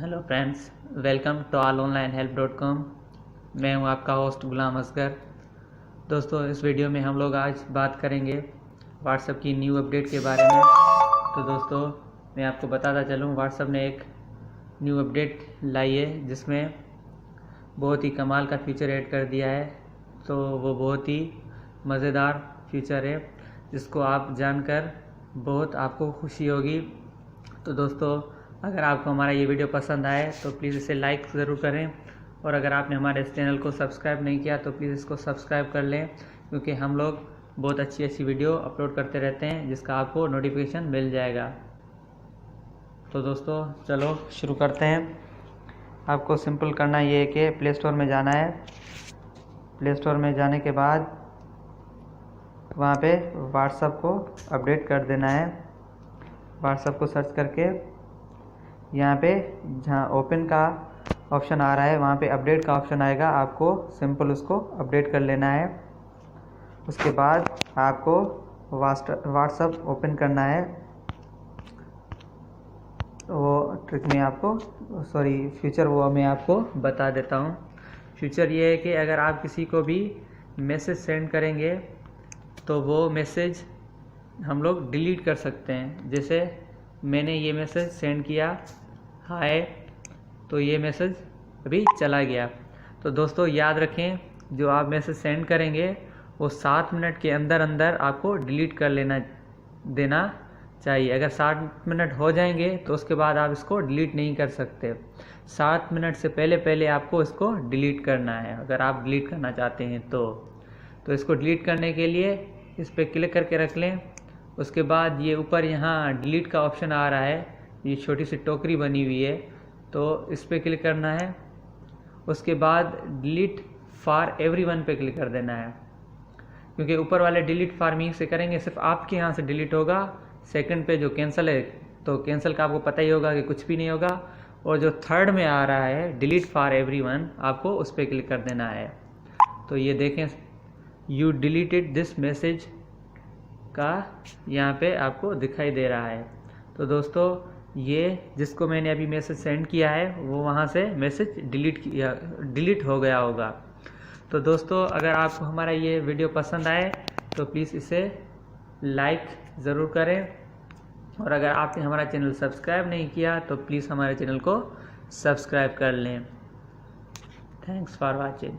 Hello friends, welcome to allonlinehelp.com। मैं हूं आपका होस्ट गुलाम असगर। दोस्तों, इस वीडियो में हम लोग आज बात करेंगे व्हाट्सएप की न्यू अपडेट के बारे में। तो दोस्तों, मैं आपको बताता चलूं, व्हाट्सएप ने एक न्यू अपडेट लाई है जिसमें बहुत ही कमाल का फीचर ऐड कर दिया है। तो वो बहुत ही मज़ेदार फीचर है जिसको आप जानकर बहुत आपको खुशी होगी। तो दोस्तों, अगर आपको हमारा ये वीडियो पसंद आए तो प्लीज़ इसे लाइक ज़रूर करें, और अगर आपने हमारे इस चैनल को सब्सक्राइब नहीं किया तो प्लीज़ इसको सब्सक्राइब कर लें, क्योंकि हम लोग बहुत अच्छी वीडियो अपलोड करते रहते हैं जिसका आपको नोटिफिकेशन मिल जाएगा। तो दोस्तों, चलो शुरू करते हैं। आपको सिंपल करना ये है कि प्ले स्टोर में जाना है। प्ले स्टोर में जाने के बाद वहाँ पे व्हाट्सएप को अपडेट कर देना है। व्हाट्सएप को सर्च करके यहाँ पे जहाँ ओपन का ऑप्शन आ रहा है वहाँ पे अपडेट का ऑप्शन आएगा। आपको सिंपल उसको अपडेट कर लेना है। उसके बाद आपको व्हाट्सएप ओपन करना है। वो ट्रिक में आपको फीचर वो मैं आपको बता देता हूँ। फीचर ये है कि अगर आप किसी को भी मैसेज सेंड करेंगे तो वो मैसेज हम लोग डिलीट कर सकते हैं। जैसे मैंने ये मैसेज सेंड किया, हाय, तो ये मैसेज अभी चला गया। तो दोस्तों, याद रखें, जो आप मैसेज सेंड करेंगे वो 7 मिनट के अंदर अंदर आपको डिलीट कर देना चाहिए। अगर 7 मिनट हो जाएंगे तो उसके बाद आप इसको डिलीट नहीं कर सकते। 7 मिनट से पहले आपको इसको डिलीट करना है, अगर आप डिलीट करना चाहते हैं तो इसको डिलीट करने के लिए इस पर क्लिक करके रख लें। उसके बाद ये ऊपर यहाँ डिलीट का ऑप्शन आ रहा है, ये छोटी सी टोकरी बनी हुई है, तो इस पर क्लिक करना है। उसके बाद डिलीट फॉर एवरीवन पे क्लिक कर देना है, क्योंकि ऊपर वाले डिलीट फॉर मी से करेंगे सिर्फ आपके यहाँ से डिलीट होगा। सेकंड पे जो कैंसिल है, तो कैंसिल का आपको पता ही होगा कि कुछ भी नहीं होगा। और जो थर्ड में आ रहा है डिलीट फॉर एवरीवन, आपको उस पर क्लिक कर देना है। तो ये देखें, यू डिलीटेड दिस मैसेज का यहाँ पे आपको दिखाई दे रहा है। तो दोस्तों, ये जिसको मैंने अभी मैसेज सेंड किया है वो वहाँ से मैसेज डिलीट हो गया होगा। तो दोस्तों, अगर आपको हमारा ये वीडियो पसंद आए तो प्लीज़ इसे लाइक ज़रूर करें, और अगर आपने हमारा चैनल सब्सक्राइब नहीं किया तो प्लीज़ हमारे चैनल को सब्सक्राइब कर लें। Thanks for watching.